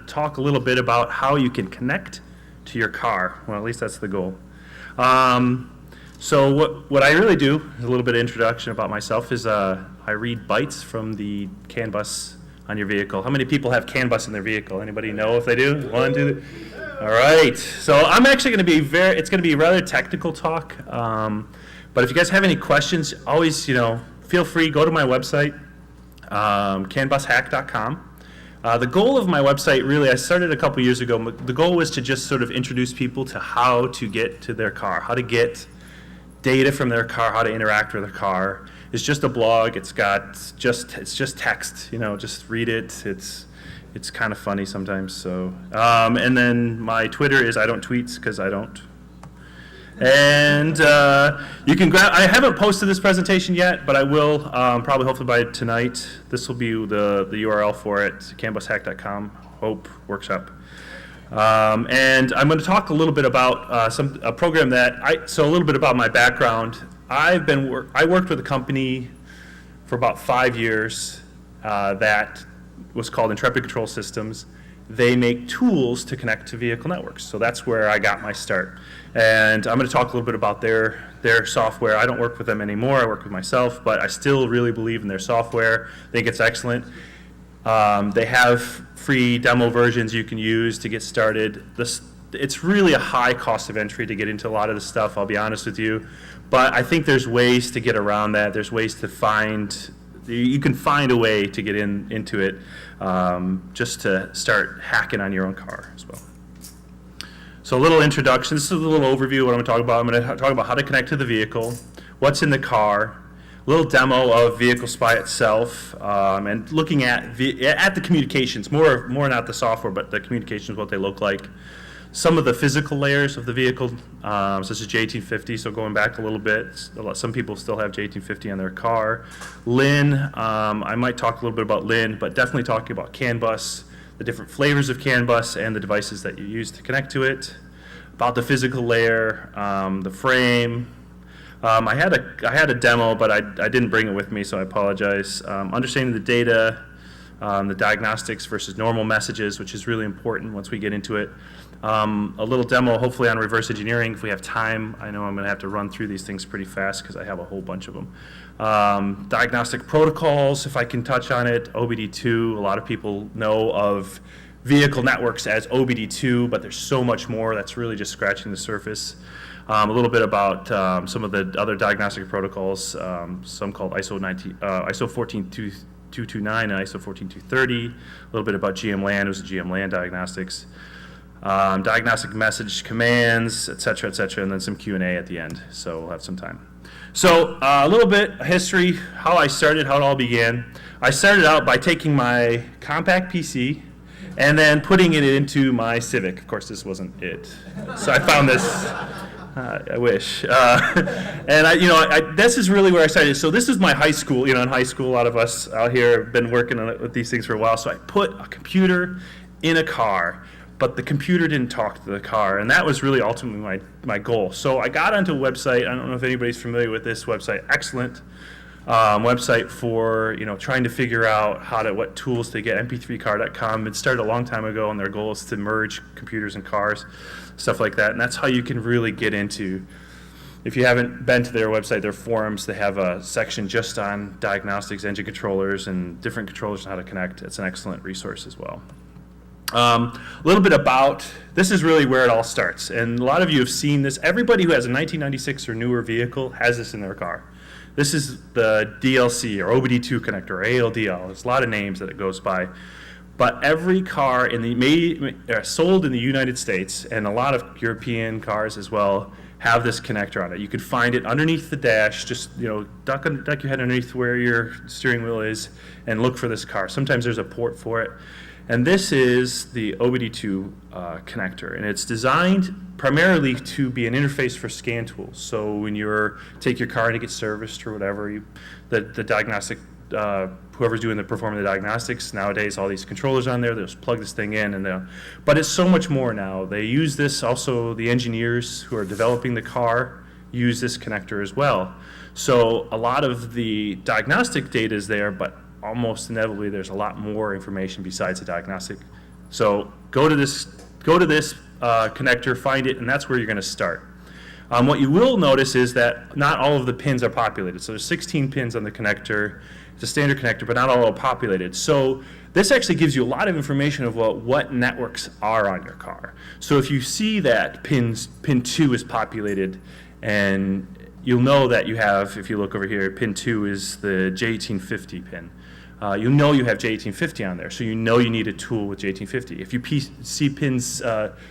talk a little bit about how you can connect to your car. Well, at least that's the goal. So what I really do, a little bit of introduction about myself, is I read bytes from the CanBus on your vehicle. How many people have CanBus in their vehicle? Anybody know if they do? 1, 2. All right. So I'm actually going to be it's going to be rather technical talk. But if you guys have any questions, always, feel free, go to my website, canbushack.com. The goal of my website, really, I started a couple years ago. The goal was to just sort of introduce people to how to get to their car, how to get data from their car, how to interact with their car. It's just a blog. It's just text. Just read it. It's kind of funny sometimes. So, and then my Twitter is I don't tweets because I don't. And you can grab. I haven't posted this presentation yet, but I will probably hopefully by tonight. This will be the URL for it, canbushack.com. Hope workshop. And I'm going to talk a little bit about a program so a little bit about my background. I worked with a company for about 5 years that was called Intrepid Control Systems. They make tools to connect to vehicle networks. So that's where I got my start. And I'm going to talk a little bit about their software. I don't work with them anymore. I work with myself, but I still really believe in their software. I think it's excellent. They have free demo versions you can use to get started. It's really a high cost of entry to get into a lot of this stuff, I'll be honest with you. But I think there's ways to get around that. There's ways to you can find a way to get into it just to start hacking on your own car as well. So a little introduction. This is a little overview of what I'm going to talk about. I'm going to talk about how to connect to the vehicle, what's in the car, a little demo of Vehicle Spy itself, and looking at the communications, more not the software, but the communications, what they look like. Some of the physical layers of the vehicle, such as J1850, so going back a little bit, some people still have J1850 on their car. LIN, I might talk a little bit about LIN, but definitely talking about CanBus, the different flavors of CanBus and the devices that you use to connect to it, about the physical layer, the frame. I had a demo, but I didn't bring it with me, so I apologize. Understanding the data, the diagnostics versus normal messages, which is really important once we get into it. A little demo, hopefully, on reverse engineering if we have time. I know I'm going to have to run through these things pretty fast because I have a whole bunch of them. Diagnostic Protocols, if I can touch on it. OBD2, a lot of people know of vehicle networks as OBD2, but there's so much more that's really just scratching the surface. A little bit about some of the other diagnostic protocols, some called ISO 14229 and ISO 14230. A little bit about GM-LAN, it was GM-LAN diagnostics. Diagnostic message commands, et cetera, and then some Q&A at the end, so we'll have some time. So a little bit of history, how I started, how it all began. I started out by taking my compact PC and then putting it into my Civic. Of course, this wasn't it. So I found this, I wish. And this is really where I started. So this is my high school. In high school, a lot of us out here have been working on with these things for a while. So I put a computer in a car, but the computer didn't talk to the car, and that was really ultimately my goal. So I got onto a website. I don't know if anybody's familiar with this website. Excellent website for trying to figure out what tools to get. mp3car.com. It started a long time ago, and their goal is to merge computers and cars, stuff like that. And that's how you can really get into. If you haven't been to their website, their forums, they have a section just on diagnostics, engine controllers, and different controllers and how to connect. It's an excellent resource as well. A little bit about, this is really where it all starts. And a lot of you have seen this. Everybody who has a 1996 or newer vehicle has this in their car. This is the DLC or OBD2 connector or ALDL. There's a lot of names that it goes by. But every car sold in the United States, and a lot of European cars as well, have this connector on it. You can find it underneath the dash. Just duck your head underneath where your steering wheel is and look for this car. Sometimes there's a port for it. And this is the OBD2 connector, and it's designed primarily to be an interface for scan tools. So when take your car to get serviced or whatever, the diagnostic, whoever's performing the diagnostics nowadays, all these controllers on there, they'll just plug this thing in, but it's so much more now. They use this also. The engineers who are developing the car use this connector as well. So a lot of the diagnostic data is there, but almost inevitably there's a lot more information besides the diagnostic So go to this connector, find it, and that's where you're going to start. What you will notice is that not all of the pins are populated. So there's 16 pins on the connector. It's a standard connector, but not all are populated. So this actually gives you a lot of information about what networks are on your car. So if you see that pin 2 is populated, and you'll know that you have, if you look over here, pin 2 is the J1850 pin. You know you have J1850 on there, so you know you need a tool with J1850. If you see pins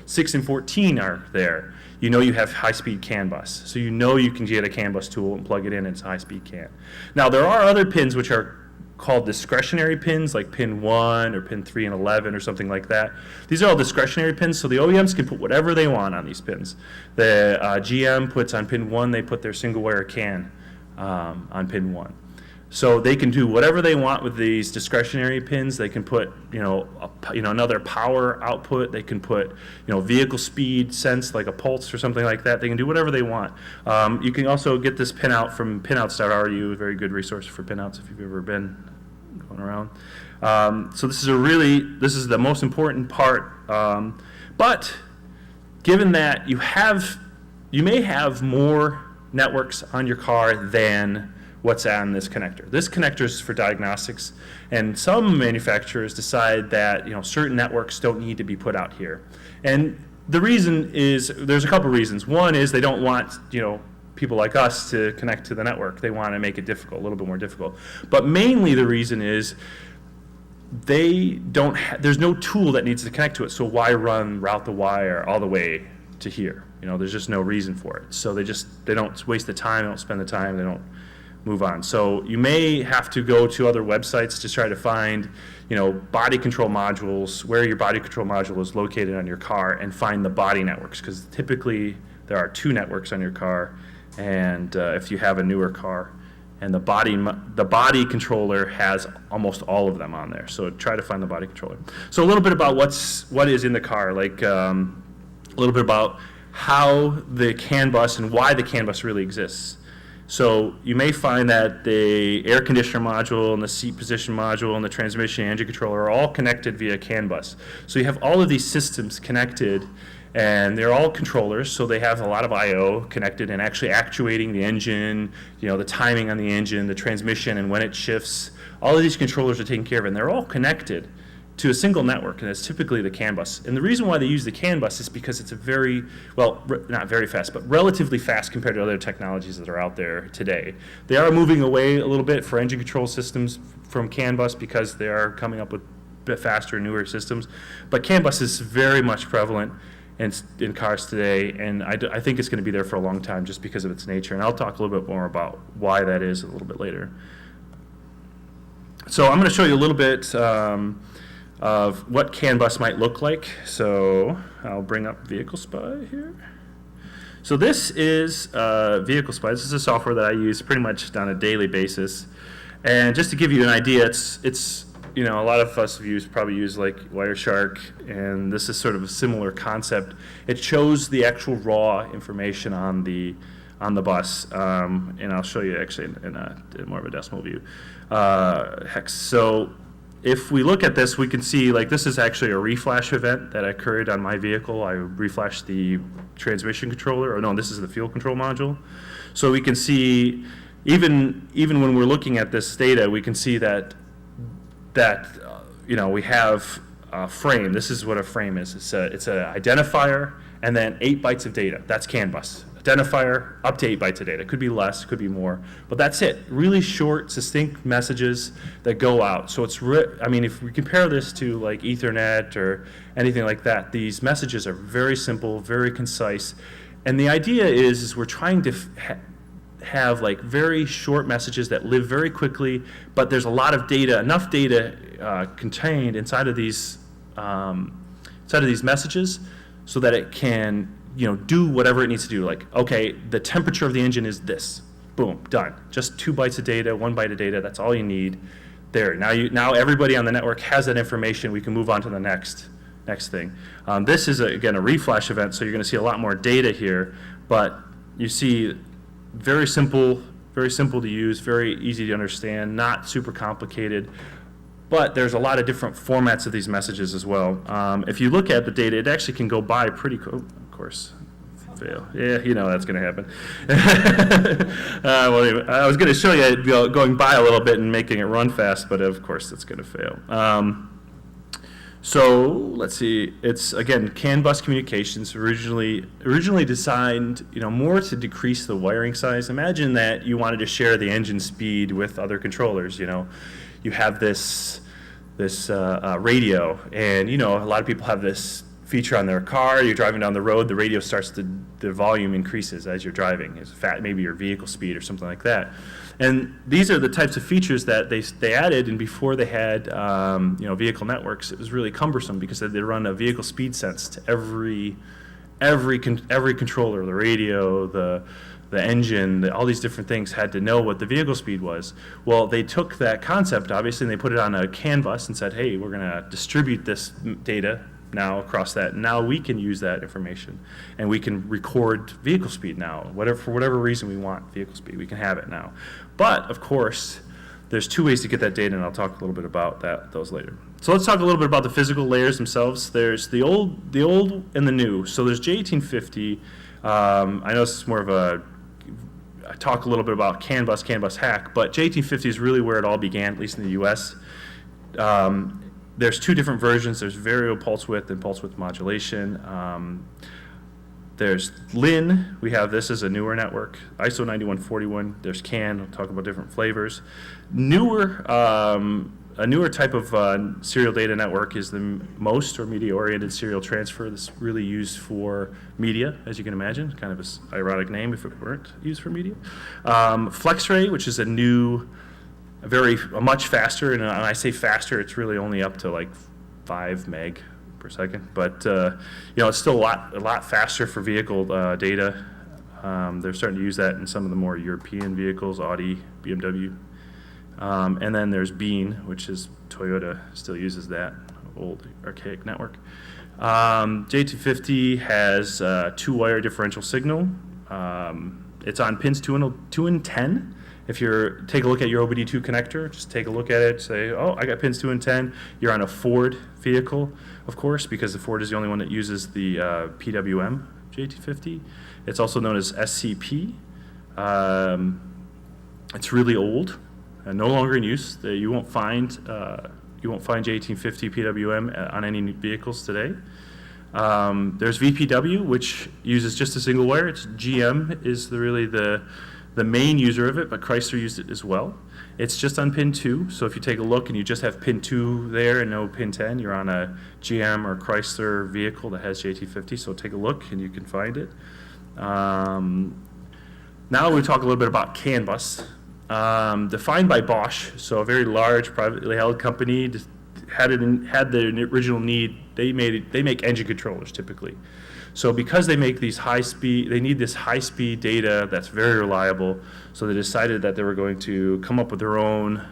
6 and 14 are there, you know you have high-speed CanBus. So you know you can get a CanBus tool and plug it in, and it's high-speed CAN. Now there are other pins which are called discretionary pins, like pin 1 or pin 3 and 11 or something like that. These are all discretionary pins, so the OEMs can put whatever they want on these pins. The GM puts on pin 1, they put their single-wire CAN on pin 1. So they can do whatever they want with these discretionary pins. They can put, another power output. They can put, vehicle speed sense, like a pulse or something like that. They can do whatever they want. You can also get this pinout from pinouts.ru, a very good resource for pinouts if you've ever been going around. So this is the most important part. But given that you may have more networks on your car than what's on this connector. This connector is for diagnostics, and some manufacturers decide that certain networks don't need to be put out here. And the reason is, there's a couple reasons. One is they don't want people like us to connect to the network. They want to make it difficult, a little bit more difficult. But mainly the reason is there's no tool that needs to connect to it, so why route the wire all the way to here? There's just no reason for it. So they don't waste the time, they don't spend the time, they don't move on. So you may have to go to other websites to try to find, body control modules, where your body control module is located on your car, and find the body networks, because typically there are 2 networks on your car, and if you have a newer car, and the body controller has almost all of them on there. So try to find the body controller. So a little bit about what is in the car, like a little bit about how the CanBus and why the CanBus really exists. So you may find that the air conditioner module and the seat position module and the transmission engine controller are all connected via CanBus. So you have all of these systems connected, and they're all controllers, so they have a lot of I/O connected and actually actuating the engine, the timing on the engine, the transmission, and when it shifts. All of these controllers are taken care of, and they're all connected to a single network, and it's typically the CanBus. And the reason why they use the CanBus is because it's not very fast, but relatively fast compared to other technologies that are out there today. They are moving away a little bit for engine control systems from CanBus because they are coming up with a bit faster, newer systems. But CanBus is very much prevalent in cars today, and I think it's going to be there for a long time just because of its nature. And I'll talk a little bit more about why that is a little bit later. So I'm going to show you a little bit of what CanBus might look like. So I'll bring up Vehicle Spy here. So this is Vehicle Spy. This is a software that I use pretty much on a daily basis. And just to give you an idea, it's a lot of us probably use like Wireshark, and this is sort of a similar concept. It shows the actual raw information on the bus, and I'll show you actually in more of a decimal view. Hex. So if we look at this, we can see like this is actually a reflash event that occurred on my vehicle. I reflashed the transmission controller, or no, this is the fuel control module. So we can see, even when we're looking at this data, we can see that we have a frame. This is what a frame is. It's an identifier and then 8 bytes of data. That's CanBus. Identifier, up to 8 bytes of data. Could be less, could be more, but that's it. Really short, succinct messages that go out. So it's, if we compare this to like Ethernet or anything like that, these messages are very simple, very concise. And the idea is we're trying to have like very short messages that live very quickly, but there's a lot of data, enough data contained inside of these messages so that it can do whatever it needs to do. Like, okay, the temperature of the engine is this. Boom, done. Just 2 bytes of data, 1 byte of data. That's all you need. There. Now everybody on the network has that information. We can move on to the next thing. This is again a reflash event, so you're going to see a lot more data here. But you see, very simple to use, very easy to understand, not super complicated. But there's a lot of different formats of these messages as well. If you look at the data, it actually can go by pretty of course. Fail. Yeah, you know that's going to happen. Well, anyway, I was going to show you it going by a little bit and making it run fast, but of course it's going to fail. So let's see. It's again CanBus communications, originally designed, more to decrease the wiring size. Imagine that you wanted to share the engine speed with other controllers. You have this radio, and a lot of people have this feature on their car. You're driving down the road, the radio the volume increases as you're driving. It's maybe your vehicle speed or something like that. And these are the types of features that they added, and before they had vehicle networks, it was really cumbersome because they run a vehicle speed sense to every controller, the radio, the engine, all these different things had to know what the vehicle speed was. Well, they took that concept, obviously, and they put it on a CanBus and said, hey, we're going to distribute this data now across that. Now we can use that information, and we can record vehicle speed now. For whatever reason we want vehicle speed, we can have it now. But, of course, there's two ways to get that data, and I'll talk a little bit about those later. So let's talk a little bit about the physical layers themselves. There's the old and the new. So there's J1850. I know this is more of I talk a little bit about CanBus hack, but J1850 is really where it all began, at least in the US. There's two different versions. There's variable pulse width and pulse width modulation. There's LIN. We have this as a newer network, ISO 9141. There's CAN. We'll talk about different flavors. A newer type of serial data network is the MOST, or media-oriented serial transfer. That's really used for media, as you can imagine. Kind of an ironic name if it weren't used for media. FlexRay, which is a much faster, and when I say faster, it's really only up to like 5 meg per second. But it's still a lot faster for vehicle data. They're starting to use that in some of the more European vehicles, Audi, BMW. And then there's Bean, which is Toyota still uses that old archaic network. J250 has 2-wire differential signal. It's on pins 2 and 10. If you take a look at your OBD2 connector, just take a look at it, say, oh, I got pins 2 and 10. You're on a Ford vehicle, of course, because the Ford is the only one that uses the PWM J250. It's also known as SCP. It's really old and no longer in use. You won't find J1850 PWM on any vehicles today. There's VPW, which uses just a single wire. It's GM is really the main user of it, but Chrysler used it as well. It's just on pin 2, so if you take a look and you just have pin 2 there and no pin 10, you're on a GM or Chrysler vehicle that has J1850, so take a look and you can find it. Now we'll talk a little bit about CanBus. Defined by Bosch, so a very large privately held company, had the original need. They make engine controllers typically. So because they make these they need this high-speed data that's very reliable, so they decided that they were going to come up with their own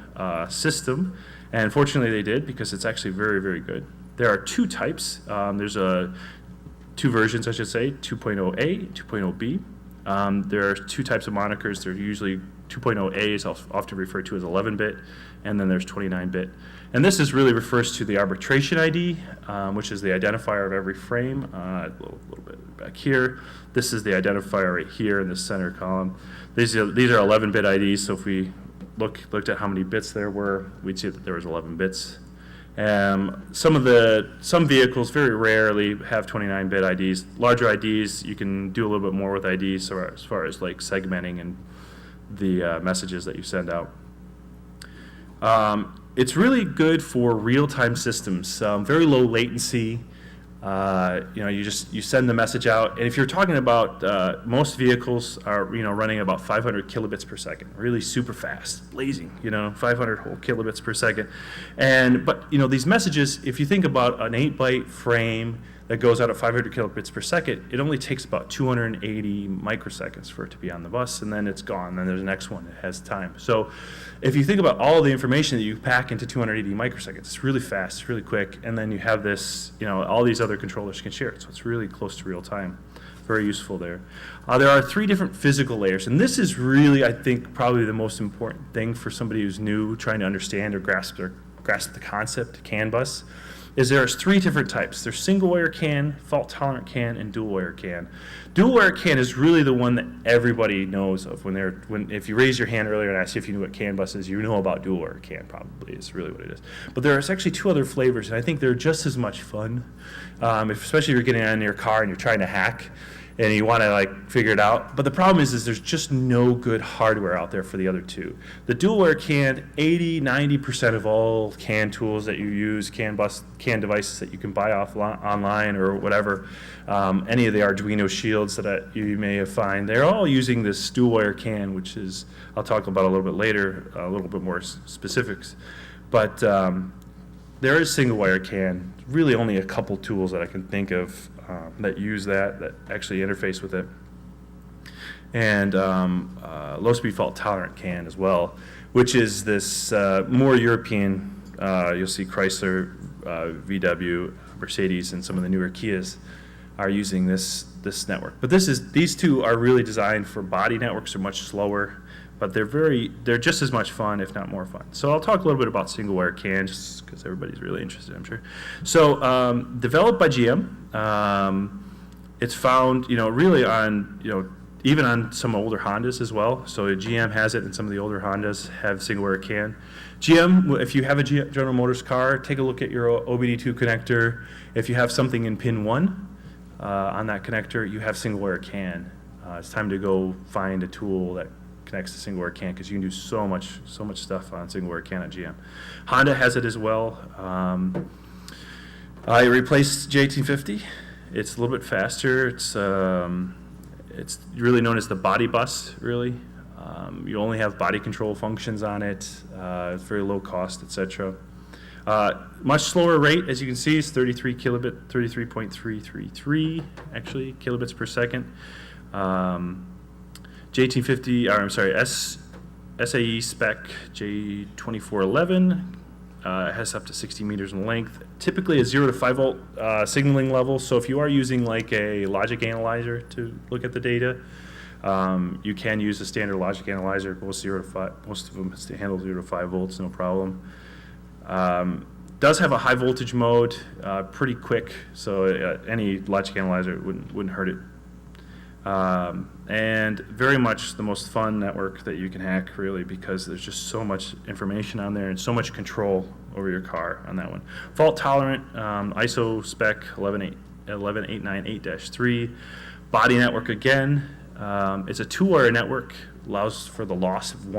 system, and fortunately they did, because it's actually very, very good. There are two types. There's two versions, I should say, 2.0A, 2.0B. There are two types of monikers. They're usually 2.0A is often referred to as 11-bit, and then there's 29-bit. And this refers to the arbitration ID, which is the identifier of every frame. A little bit back here. This is the identifier right here in the center column. These are 11-bit IDs, so if we looked at how many bits there were, we'd see that there was 11 bits. Some vehicles very rarely have 29-bit IDs. Larger IDs, you can do a little bit more with IDs, so as far as like segmenting and the messages that you send out. It's really good for real-time systems, very low latency. You send the message out, and if you're talking about most vehicles are running about 500 kilobits per second, really super fast, blazing, 500 whole kilobits per second. But these messages, if you think about an 8-byte frame that goes out at 500 kilobits per second, it only takes about 280 microseconds for it to be on the bus, and then it's gone. Then there's the next one that has time. So if you think about all the information that you pack into 280 microseconds, it's really fast, it's really quick, and then you have this, all these other controllers can share it, so it's really close to real time. Very useful there. There are 3 different physical layers, and this is really, I think, probably the most important thing for somebody who's new, trying to understand or grasp grasp the concept, CanBus, is there's 3 different types. There's single wire CAN, fault tolerant CAN, and dual wire CAN. Dual wire CAN is really the one that everybody knows of. If you raised your hand earlier and asked if you knew what CanBus is, you know about dual wire CAN probably is really what it is. But there's actually 2 other flavors, and I think they're just as much fun. Especially if you're getting in your car and you're trying to hack and you want to like figure it out. But the problem is there's just no good hardware out there for the other 2. The dual wire CAN, 80-90% of all CAN tools that you use, CanBus CAN devices that you can buy online or whatever, any of the Arduino shields that you may find, they're all using this dual wire CAN, which is, I'll talk about a little bit later, a little bit more specifics. But there is single wire CAN, really only a couple tools that I can think of that use that actually interface with it. And low speed fault tolerant CAN as well, which is this more European, you'll see Chrysler, VW, Mercedes, and some of the newer Kias are using this network. But these 2 are really designed for body networks. They're much slower, but they're just as much fun, if not more fun. So I'll talk a little bit about single wire CAN, just because everybody's really interested, I'm sure. So developed by GM, it's found, really on, even on some older Hondas as well. So GM has it, and some of the older Hondas have single wire CAN. GM, if you have a General Motors car, take a look at your OBD2 connector. If you have something in pin 1 on that connector, you have single wire CAN. It's time to go find a tool that connects to single wire CAN, because you can do so much stuff on single wire CAN at GM. Honda has it as well. I replaced J1850. It's a little bit faster. It's really known as the body bus, really. You only have body control functions on it. It's very low cost, etc. Much slower rate, as you can see, is 33.333 actually kilobits per second. SAE spec J2411 has up to 60 meters in length. Typically a 0 to 5 volt signaling level. So if you are using like a logic analyzer to look at the data, you can use a standard logic analyzer. Most of them handle 0 to 5 volts, no problem. Does have a high voltage mode, pretty quick. So any logic analyzer wouldn't hurt it. And very much the most fun network that you can hack, really, because there's just so much information on there and so much control over your car on that one. Fault tolerant, ISO spec 11898-3. Body network again. It's a 2-wire network, allows for the loss of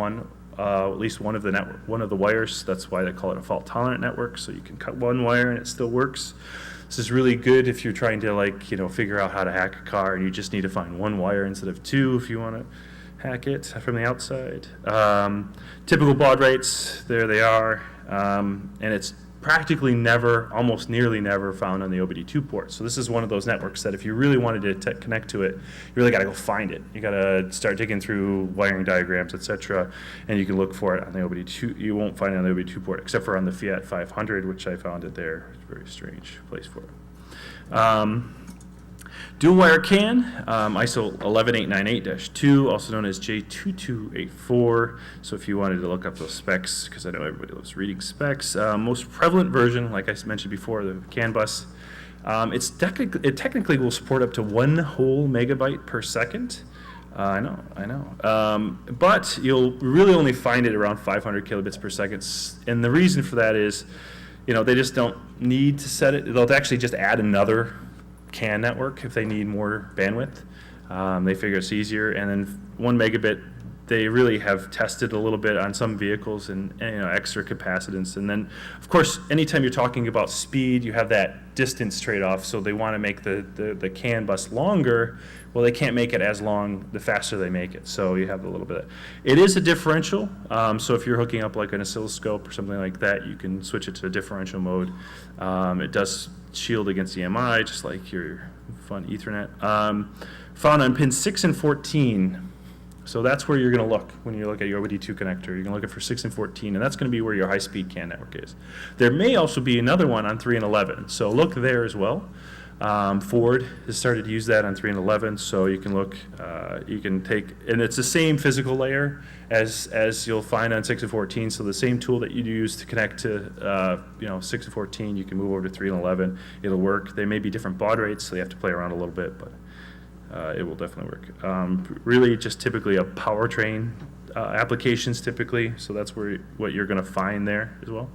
at least one of the wires. That's why they call it a fault tolerant network. So you can cut one wire and it still works. This is really good if you're trying to figure out how to hack a car and you just need to find 1 wire instead of 2 if you want to hack it from the outside. Typical baud rates, there they are, and it's practically almost nearly never found on the OBD2 port. So this is one of those networks that if you really wanted to connect to it, you really got to go find it. You got to start digging through wiring diagrams, etc., and you can look for it on the OBD2. You won't find it on the OBD2 port, except for on the Fiat 500, which I found it there. It's a very strange place for it. Dual wire CAN, ISO 11898-2, also known as J2284. So if you wanted to look up those specs, because I know everybody loves reading specs, most prevalent version, like I mentioned before, the CanBus, it technically will support up to 1 whole megabyte per second. I know. But you'll really only find it around 500 kilobits per second. And the reason for that is, they just don't need to set it. They'll actually just add another CAN network if they need more bandwidth. They figure it's easier. And then 1 megabit, they really have tested a little bit on some vehicles and extra capacitance. And then, of course, anytime you're talking about speed, you have that distance trade-off. So they want to make the CAN bus longer. Well, they can't make it as long the faster they make it. So you have a little bit. It is a differential. So if you're hooking up like an oscilloscope or something like that, you can switch it to a differential mode. It does shield against EMI, just like your fun Ethernet. Found on pins 6 and 14. So that's where you're going to look when you look at your OBD2 connector. You're going to look for 6 and 14, and that's going to be where your high-speed CAN network is. There may also be another one on 3 and 11, so look there as well. Ford has started to use that on 3 and 11, so you can look, you can take, and it's the same physical layer as you'll find on 6 and 14, so the same tool that you use to connect to 6 and 14, you can move over to 3 and 11. It'll work. They may be different baud rates, so you have to play around a little bit, but it will definitely work. Really just typically a powertrain applications typically, so that's what you're going to find there as well.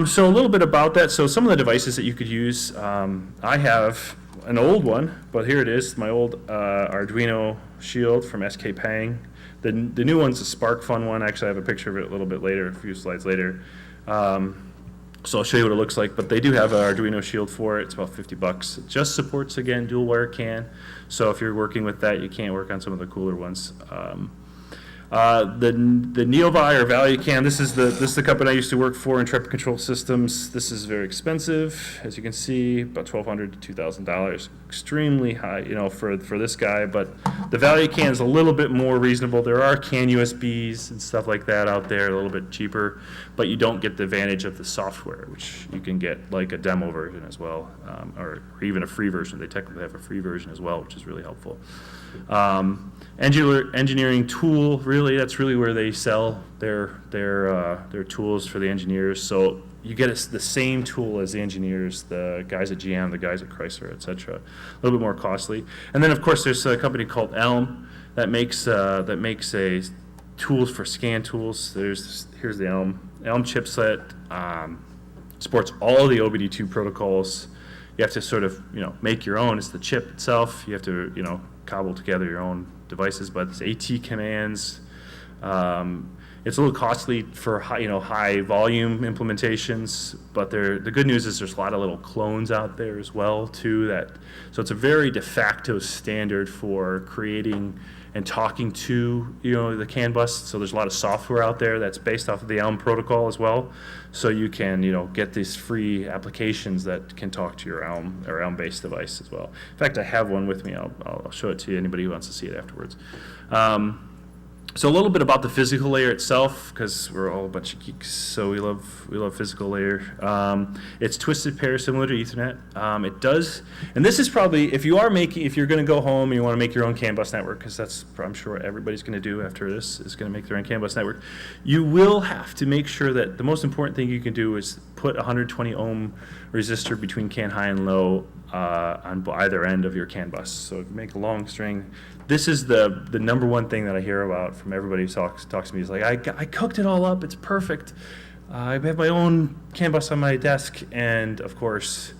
So a little bit about that. So some of the devices that you could use, I have an old one, but here it is, my old Arduino Shield from SK Pang. The new one's a SparkFun one. Actually, I have a picture of it a little bit later, a few slides later. So I'll show you what it looks like, but they do have an Arduino Shield for it. It's about $50. It just supports, again, dual wire CAN. So if you're working with that, you can't work on some of the cooler ones. The Neovi or Value CAN, this is the company I used to work for, Intrepid Control Systems. This is very expensive, as you can see, about $1,200 to $2,000. Extremely high, for this guy. But the Value CAN is a little bit more reasonable. There are CAN USBs and stuff like that out there, a little bit cheaper, but you don't get the advantage of the software, which you can get like a demo version as well, or even a free version. They technically have a free version as well, which is really helpful. Engineering tool, really, that's really where they sell their tools for the engineers. So you get the same tool as the engineers, the guys at GM, the guys at Chrysler, etc. A little bit more costly. And then, of course, there's a company called Elm that makes a tools for scan tools. Here's the Elm chipset. Supports all the OBD2 protocols. You have to sort of make your own. It's the chip itself. You have to cobble together your own devices, but it's AT commands. It's a little costly for high volume implementations, but the good news is there's a lot of little clones out there as well too. So it's a very de facto standard for creating and talking to the CanBus. So there's a lot of software out there that's based off of the Elm protocol as well. So you can get these free applications that can talk to your Elm or Elm-based device as well. In fact, I have one with me. I'll show it to anybody who wants to see it afterwards. So a little bit about the physical layer itself, because we're all a bunch of geeks, so we love physical layer. It's twisted pair similar to Ethernet. It does, and this is probably if you're going to go home and you want to make your own CanBus network, because that's I'm sure everybody's going to do after this is going to make their own CanBus network. You will have to make sure that the most important thing you can do is put a 120 ohm resistor between CAN high and low on either end of your CanBus. So if you make a long string. This is the number one thing that I hear about from everybody who talks to me is like, I cooked it all up, it's perfect. I have my own CanBus on my desk, and of course,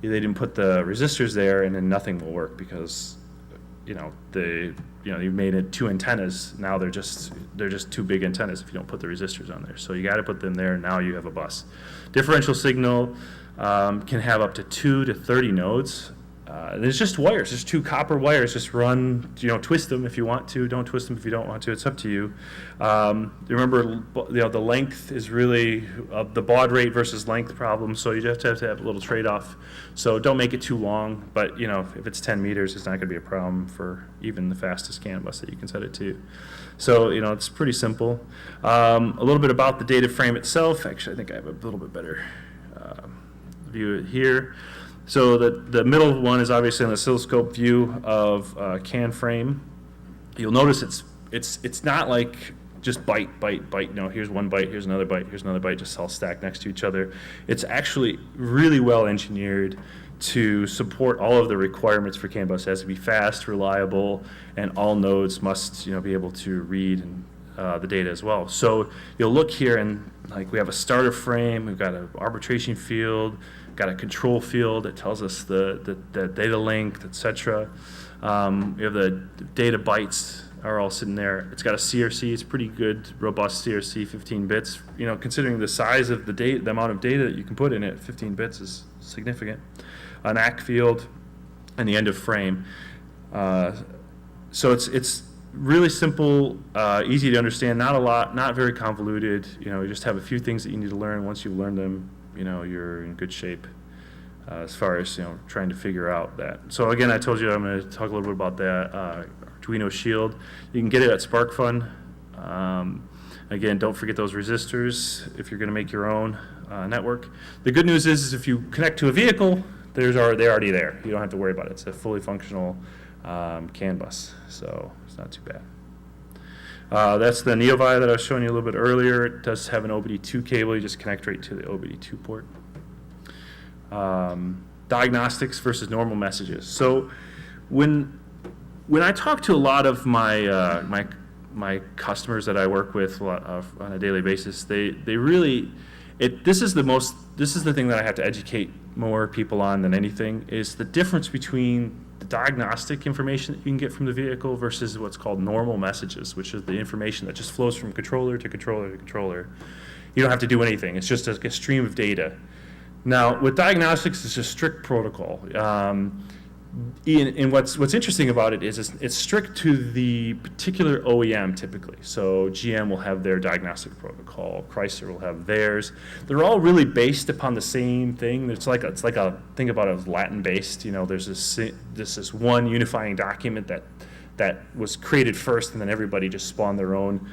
they didn't put the resistors there, and then nothing will work because, you made it two antennas. Now they're just two big antennas if you don't put the resistors on there. So you got to put them there. Now you have a bus. Differential signal can have up to 2 to 30 nodes. And it's just wires, just two copper wires. Just run, twist them if you want to. Don't twist them if you don't want to. It's up to you. Remember, the length is really the baud rate versus length problem. So you have to have a little trade-off. So don't make it too long. But if it's 10 meters, it's not going to be a problem for even the fastest CanBus that you can set it to. So it's pretty simple. A little bit about the data frame itself. Actually, I think I have a little bit better view here. So the middle one is obviously an oscilloscope view of CAN frame. You'll notice it's not like just byte. Here's one byte, here's another byte, just all stacked next to each other. It's actually really well engineered to support all of the requirements for CanBus. It has to be fast, reliable, and all nodes must be able to read the data as well. So you'll look here and we have a starter frame, we've got an arbitration field, got a control field that tells us the data length, etc. We have the data bytes are all sitting there. It's got a CRC. It's pretty good, robust CRC, 15 bits. Considering the size of the amount of data that you can put in it, 15 bits is significant. An ACK field, and the end of frame. So it's really simple, easy to understand. Not a lot, not very convoluted. You just have a few things that you need to learn. Once you've learned them, you're in good shape as far as trying to figure out that. So again, I told you I'm going to talk a little bit about that Arduino Shield. You can get it at SparkFun. Again, don't forget those resistors if you're going to make your own network. The good news is if you connect to a vehicle, they're already there. You don't have to worry about it. It's a fully functional CanBus, so it's not too bad. That's the Neovi that I was showing you a little bit earlier. It does have an OBD2 cable. You just connect right to the OBD2 port. Diagnostics versus normal messages. So when I talk to a lot of my my customers that I work with on a daily basis, they really, this is the thing that I have to educate more people on than anything, is the difference between the diagnostic information that you can get from the vehicle versus what's called normal messages, which is the information that just flows from controller to controller to controller. You don't have to do anything. It's just a stream of data. Now, with diagnostics, it's a strict protocol. And what's interesting about it is it's strict to the particular OEM typically. So GM will have their diagnostic protocol, Chrysler will have theirs. They're all really based upon the same thing. It's like a think about it as Latin based. You know, there's this one unifying document that was created first, and then everybody just spawned their own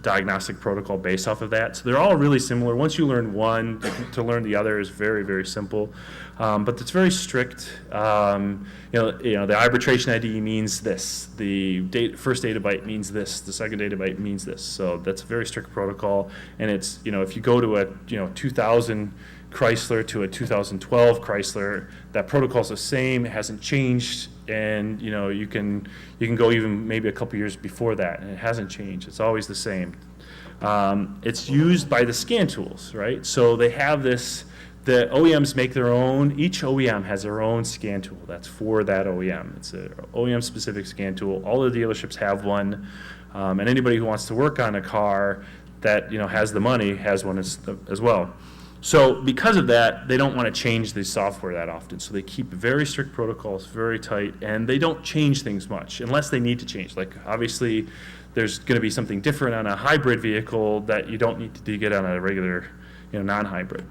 diagnostic protocol based off of that. So they're all really similar. Once you learn one, to learn the other is very, very simple. But it's very strict. The arbitration ID means this. The first data byte means this. The second data byte means this. So that's a very strict protocol. And it's, if you go to a 2000 Chrysler to a 2012 Chrysler, that protocol's the same. It hasn't changed. And you can go even maybe a couple years before that, and it hasn't changed. It's always the same. It's used by the scan tools, right? So they have this. The OEMs make their own. Each OEM has their own scan tool that's for that OEM. It's an OEM-specific scan tool. All the dealerships have one, and anybody who wants to work on a car that has the money has one as well. So because of that, they don't want to change the software that often. So they keep very strict protocols, very tight, and they don't change things much unless they need to change. Like obviously, there's going to be something different on a hybrid vehicle that you don't need to get on a regular, non-hybrid.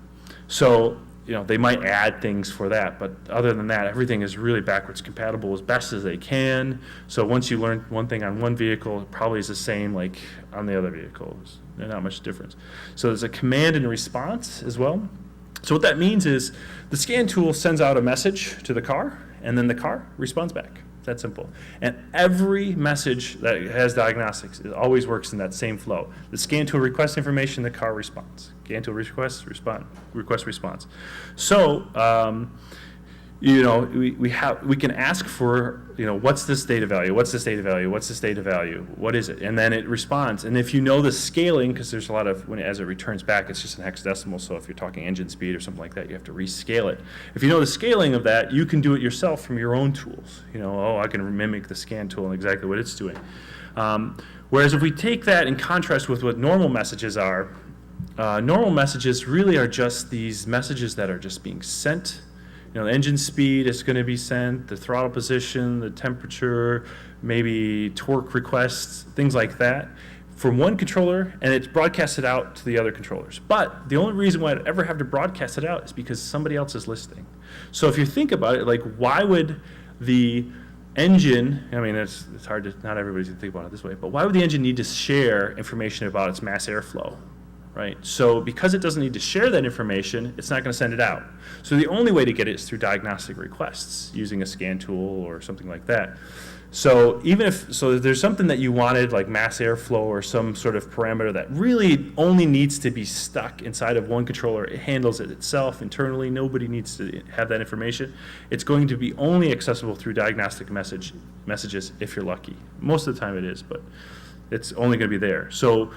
So, they might add things for that, but other than that, everything is really backwards compatible as best as they can. So once you learn one thing on one vehicle, it probably is the same like on the other vehicles. There's not much difference. So there's a command and response as well. So what that means is the scan tool sends out a message to the car, and then the car responds back. It's that simple. And every message that has diagnostics, it always works in that same flow. The scan tool requests information, the car responds. Scan tool request response. So, we can ask for, what's this data value? What's this data value? What's this data value? What is it? And then it responds. And if you know the scaling, because there's a lot of, as it returns back, it's just an hexadecimal. So if you're talking engine speed or something like that, you have to rescale it. If you know the scaling of that, you can do it yourself from your own tools. I can mimic the scan tool and exactly what it's doing. Whereas if we take that in contrast with what normal messages are, normal messages really are just these messages that are just being sent. The engine speed is going to be sent, the throttle position, the temperature, maybe torque requests, things like that, from one controller, and it's broadcasted out to the other controllers. But the only reason why I'd ever have to broadcast it out is because somebody else is listening. So if you think about it, like why would the engine, it's hard to, not everybody's going to think about it this way, but why would the engine need to share information about its mass airflow? Right? So because it doesn't need to share that information, it's not going to send it out. So the only way to get it is through diagnostic requests using a scan tool or something like that. So if there's something that you wanted, like mass airflow or some sort of parameter that really only needs to be stuck inside of one controller, it handles it itself internally. Nobody needs to have that information. It's going to be only accessible through diagnostic messages if you're lucky. Most of the time it is, but it's only going to be there. So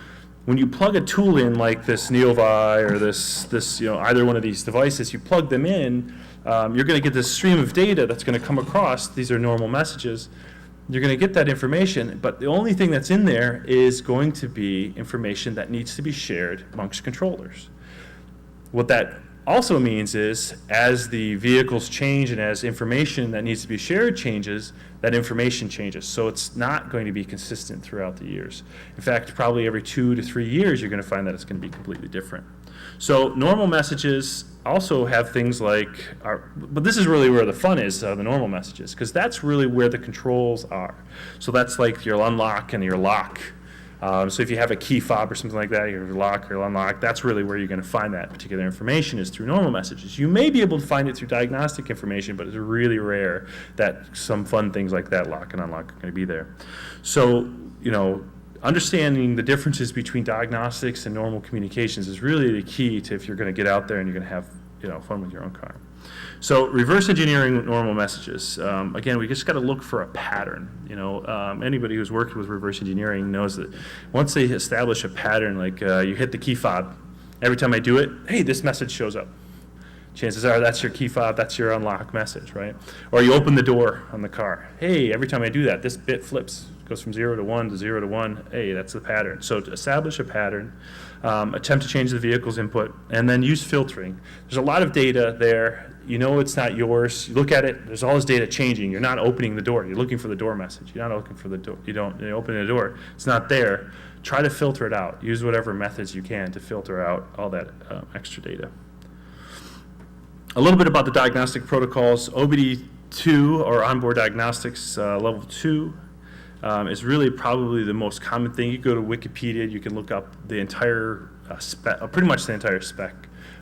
when you plug a tool in like this Neovi or this either one of these devices, you plug them in, you're going to get this stream of data that's going to come across. These are normal messages. You're going to get that information, but the only thing that's in there is going to be information that needs to be shared amongst controllers. What that also means is as the vehicles change and as information that needs to be shared changes, that information changes. So it's not going to be consistent throughout the years. In fact, probably every 2 to 3 years, you're going to find that it's going to be completely different. So normal messages also have things like, but this is really where the fun is, the normal messages, because that's really where the controls are. So that's like your unlock and your lock So if you have a key fob or something like that, your lock or unlock, that's really where you're going to find that particular information, is through normal messages. You may be able to find it through diagnostic information, but it's really rare that some fun things like that, lock and unlock, are going to be there. So, understanding the differences between diagnostics and normal communications is really the key to if you're going to get out there and you're going to have fun with your own car. So reverse engineering normal messages. Again, we just got to look for a pattern. Anybody who's worked with reverse engineering knows that once they establish a pattern, like you hit the key fob, every time I do it, hey, this message shows up. Chances are that's your key fob, that's your unlock message, right? Or you open the door on the car. Hey, every time I do that, this bit flips, goes from 0 to 1 to 0 to 1. Hey, that's the pattern. So to establish a pattern, attempt to change the vehicle's input, and then use filtering. There's a lot of data there. It's not yours. You look at it, there's all this data changing. You're not opening the door. You're looking for the door message. You're not looking for the door. You open the door. It's not there. Try to filter it out. Use whatever methods you can to filter out all that extra data. A little bit about the diagnostic protocols. OBD2, or onboard diagnostics level 2, is really probably the most common thing. You go to Wikipedia, you can look up the entire spec, pretty much the entire spec,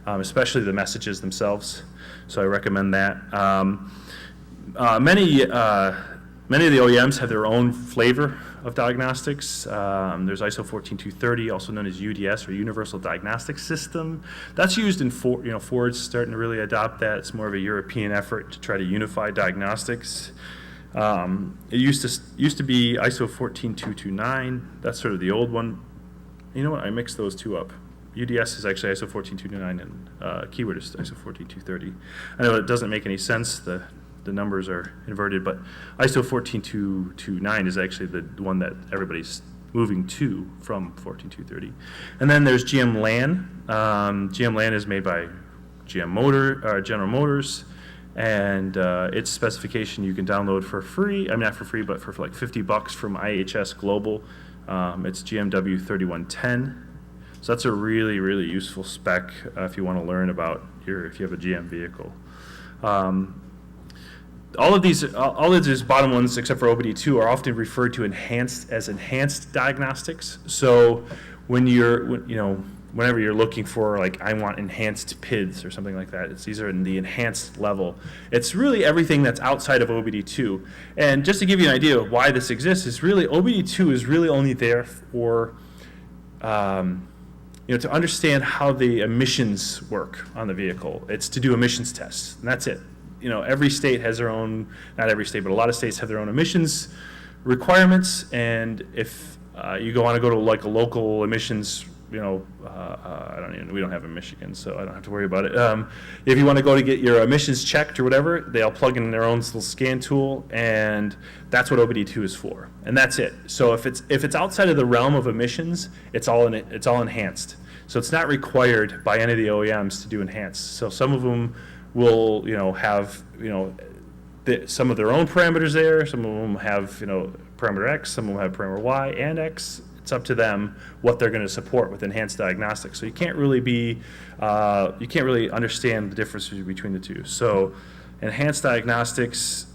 especially the messages themselves. So I recommend that. Many of the OEMs have their own flavor of diagnostics. There's ISO 14230, also known as UDS, or Universal Diagnostic System. That's used in Ford's starting to really adopt that. It's more of a European effort to try to unify diagnostics. It used to be ISO 14229. That's sort of the old one. You know what? I mixed those two up. UDS is actually ISO 14229, and keyword is ISO 14230. I know it doesn't make any sense. The numbers are inverted, but ISO 14229 is actually the one that everybody's moving to from 14230. And then there's GM LAN. GM LAN is made by General Motors. And its specification you can download for free. I mean, not for free, but for like $50 from IHS Global. It's GMW 3110. So that's a really, really useful spec if you want to learn about if you have a GM vehicle. All of these bottom ones, except for OBD2, are often referred to as enhanced diagnostics. So whenever you're looking for, like, I want enhanced PIDs or something like that, these are in the enhanced level. It's really everything that's outside of OBD2. And just to give you an idea of why this exists, is really OBD2 is really only there for to understand how the emissions work on the vehicle. It's to do emissions tests, and that's it. Every state has their own, not every state, but a lot of states have their own emissions requirements, and if you want to go to like a local emissions, we don't have in Michigan, so I don't have to worry about it. If you want to go to get your emissions checked or whatever, they'll plug in their own little scan tool, and that's what OBD2 is for, and that's it. So if it's outside of the realm of emissions, it's all enhanced. So it's not required by any of the OEMs to do enhanced. So some of them will have some of their own parameters there. Some of them have parameter X. Some of them have parameter Y and X. It's up to them what they're going to support with enhanced diagnostics. So you can't really understand the differences between the two. So enhanced diagnostics,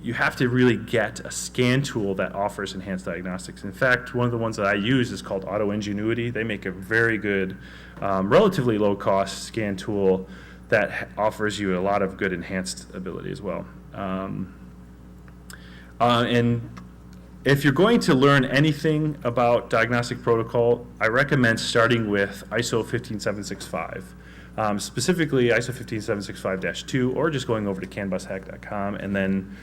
you have to really get a scan tool that offers enhanced diagnostics. In fact, one of the ones that I use is called Auto Ingenuity. They make a very good, relatively low-cost scan tool that offers you a lot of good enhanced ability as well. And if you're going to learn anything about diagnostic protocol, I recommend starting with ISO 15765. Specifically ISO 15765-2, or just going over to CanBusHack.com and then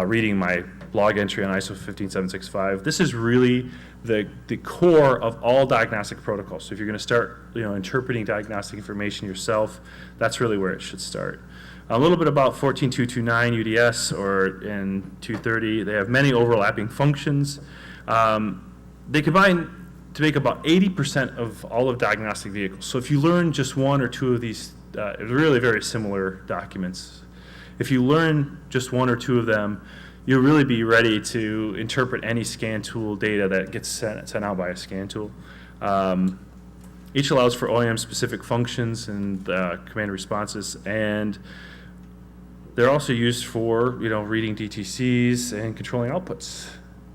reading my blog entry on ISO 15765. This is really the core of all diagnostic protocols. So if you're going to start interpreting diagnostic information yourself, that's really where it should start. A little bit about 14229 UDS or in 230. They have many overlapping functions. They combine to make about 80% of all of diagnostic vehicles. So if you learn just one or two of these, really very similar documents, if you learn just one or two of them, you'll really be ready to interpret any scan tool data that gets sent out by a scan tool. Each allows for OEM-specific functions and command responses, and they're also used for reading DTCs and controlling outputs.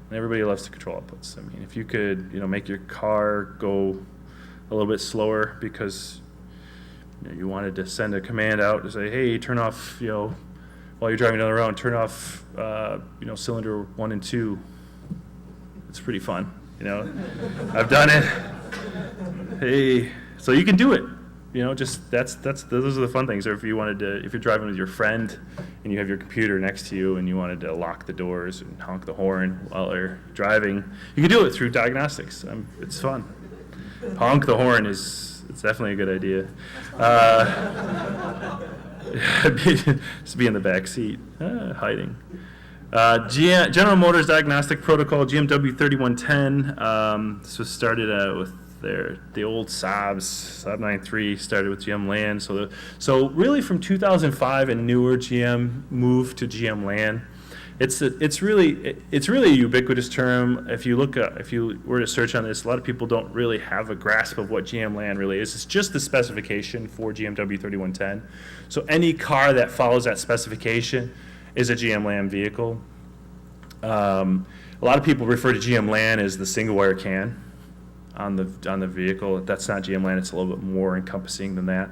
And everybody loves to control outputs. I mean, if you could, make your car go a little bit slower because you wanted to send a command out to say, hey, turn off, while you're driving down the road, turn off, cylinder 1 and 2. It's pretty fun, I've done it. Hey, so you can do it. Just those are the fun things. Or if you're driving with your friend and you have your computer next to you and you wanted to lock the doors and honk the horn while they're driving, you can do it through diagnostics. It's fun. Honk the horn it's definitely a good idea. Just be in the back seat, hiding. General Motors Diagnostic Protocol, GMW 3110. This was started with the old Saab 93 started with GM Land. So really from 2005 and newer, GM moved to GM Land. It's really a ubiquitous term. If you were to search on this, a lot of people don't really have a grasp of what GM Land really is. It's just the specification for GMW 3110. So any car that follows that specification is a GM Land vehicle. A lot of people refer to GM Land as the single wire CAN on the vehicle. That's not GM Land. It's a little bit more encompassing than that.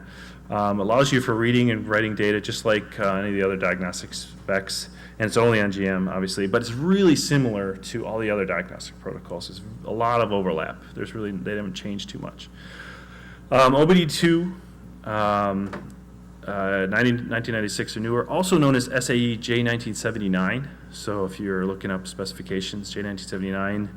Allows you for reading and writing data just like any of the other diagnostic specs, and it's only on GM, obviously, but it's really similar to all the other diagnostic protocols. There's a lot of overlap. They haven't changed too much. OBD2, 1996 or newer, also known as SAE J1979. So if you're looking up specifications, J1979,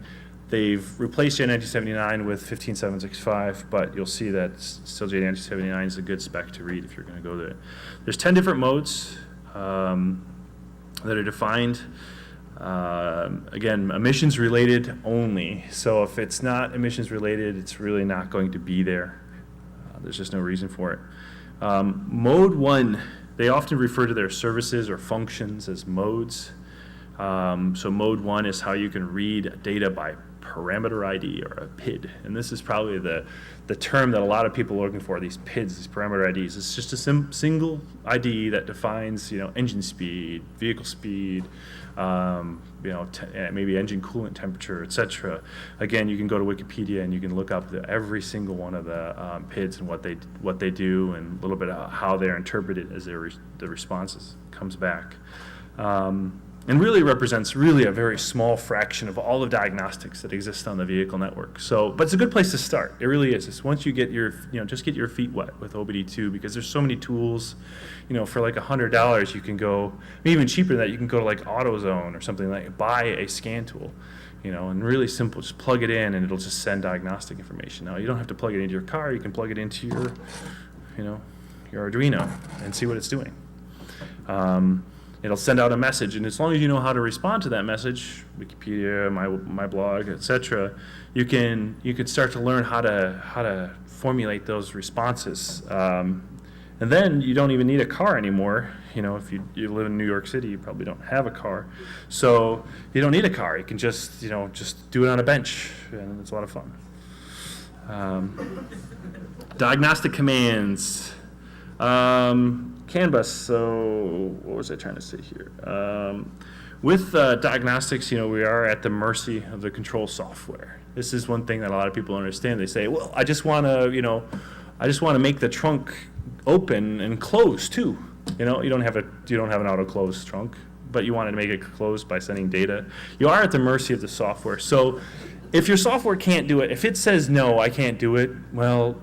they've replaced J1979 with 15765, but you'll see that still J1979 is a good spec to read if you're going to go there. There's 10 different modes that are defined. Again, emissions related only. So if it's not emissions related, it's really not going to be there. There's just no reason for it. Mode 1, they often refer to their services or functions as modes. So mode 1 is how you can read data by parameter ID or a PID. And this is probably the term that a lot of people are looking for, these PIDs, these parameter IDs. It's just a single ID that defines, engine speed, vehicle speed, maybe engine coolant temperature, etc. Again, you can go to Wikipedia and you can look up every single one of the PIDs and what they do and a little bit of how they're interpreted as the responses comes back. And really represents a very small fraction of all the diagnostics that exist on the vehicle network. But it's a good place to start. It really is. It's once you get just get your feet wet with OBD2, because there's so many tools. For like $100, you can go, even cheaper than that, you can go to like AutoZone or something like, buy a scan tool, and really simple, just plug it in and it'll just send diagnostic information. Now you don't have to plug it into your car. You can plug it into your, your Arduino and see what it's doing. It'll send out a message, and as long as you know how to respond to that message, Wikipedia, my blog, etc., you could start to learn how to formulate those responses. And then you don't even need a car anymore. If you live in New York City, you probably don't have a car, so you don't need a car. You can just do it on a bench, and it's a lot of fun. Diagnostic commands. CanBus, so what was I trying to say here? With diagnostics, we are at the mercy of the control software. This is one thing that a lot of people don't understand. They say, well, I just want to make the trunk open and close too. You don't have an auto close trunk, but you want to make it close by sending data. You are at the mercy of the software. So if your software can't do it, if it says no, I can't do it, well,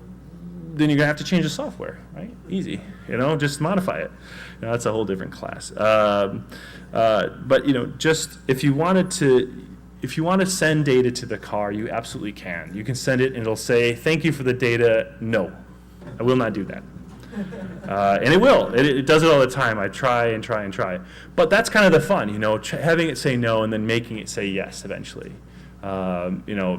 then you're gonna have to change the software, right? Easy, just modify it. That's a whole different class. But just if you want to send data to the car, you absolutely can. You can send it, and it'll say, "Thank you for the data." No, I will not do that. And it will. It does it all the time. I try and try and try. But that's kind of the fun, having it say no and then making it say yes eventually.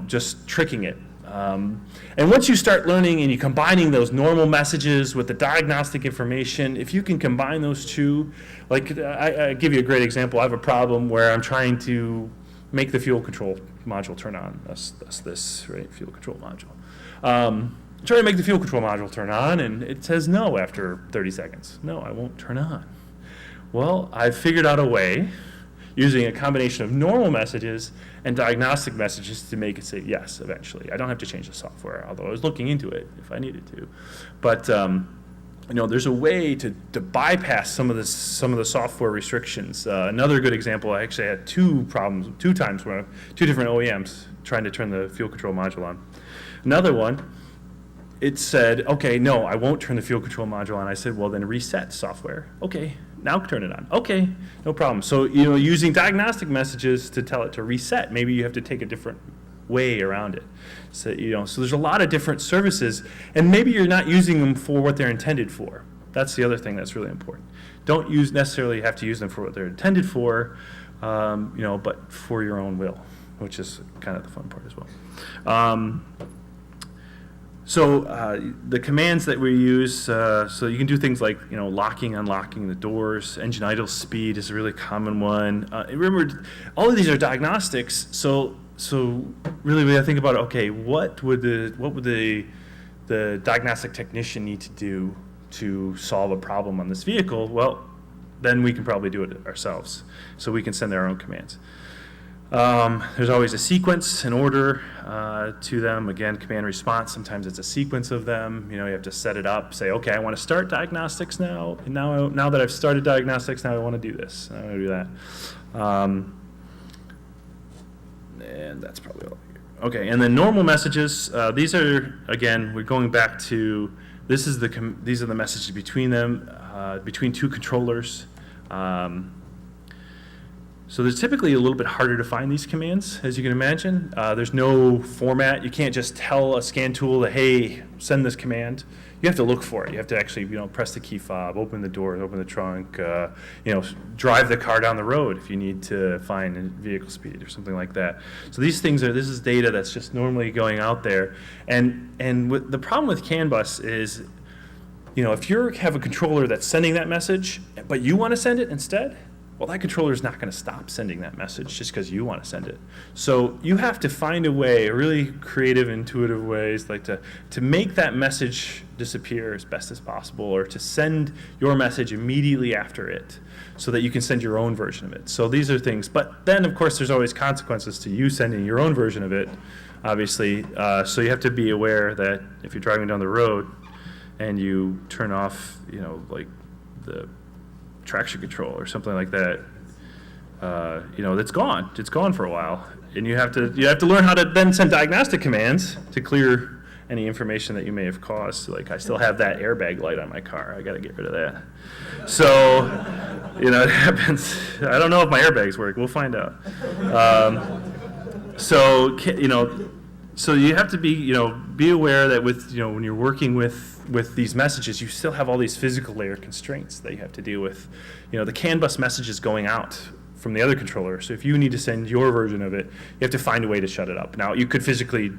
Just tricking it. And once you start learning and you're combining those normal messages with the diagnostic information, if you can combine those two, like I give you a great example. I have a problem where I'm trying to make the fuel control module turn on. That's this, right? Fuel control module. I'm trying to make the fuel control module turn on, and it says no after 30 seconds. No, I won't turn on. Well, I've figured out a way. using a combination of normal messages and diagnostic messages to make it say yes eventually. I don't have to change the software, although I was looking into it if I needed to. But there's a way to bypass some of the software restrictions. Another good example, I actually had two times where two different OEMs trying to turn the fuel control module on. Another one, it said, okay, no, I won't turn the fuel control module on. I said, well, then reset software. Okay, now turn it on. Okay, no problem. So, using diagnostic messages to tell it to reset, maybe you have to take a different way around it. So, so there's a lot of different services, and maybe you're not using them for what they're intended for. That's the other thing that's really important. Don't necessarily have to use them for what they're intended for, but for your own will, which is kind of the fun part as well. So the commands that we use, so you can do things like locking, unlocking the doors. Engine idle speed is a really common one. Remember, all of these are diagnostics. So really, when I think about it, okay, what would the diagnostic technician need to do to solve a problem on this vehicle? Well, then we can probably do it ourselves. So we can send our own commands. There's always a sequence, an order to them. Again, command response, sometimes it's a sequence of them. You have to set it up, say, okay, I want to start diagnostics now. And now that I've started diagnostics, now I want to do this. I want to do that. And that's probably all. Okay, and then normal messages. These are, again, we're going back to, these are the messages between them, between two controllers. So they're typically a little bit harder to find these commands, as you can imagine. There's no format. You can't just tell a scan tool that, hey, send this command. You have to look for it. You have to actually, press the key fob, open the door, open the trunk, drive the car down the road if you need to find vehicle speed or something like that. So this is data that's just normally going out there. And the problem with CanBus is, if you have a controller that's sending that message, but you want to send it instead, well, that controller is not going to stop sending that message just because you want to send it. So you have to find a way, really creative, intuitive ways, like to make that message disappear as best as possible, or to send your message immediately after it so that you can send your own version of it. So these are things. But then, of course, there's always consequences to you sending your own version of it, obviously. So you have to be aware that if you're driving down the road and you turn off, like the traction control or something like that, it's gone. It's gone for a while, and you have to learn how to then send diagnostic commands to clear any information that you may have caused. Like, I still have that airbag light on my car. I got to get rid of that. So, it happens. I don't know if my airbags work. We'll find out. So you have to be aware that with when you're working with these messages, you still have all these physical layer constraints that you have to deal with. The CanBus message is going out from the other controller, so if you need to send your version of it, you have to find a way to shut it up. Now, you could physically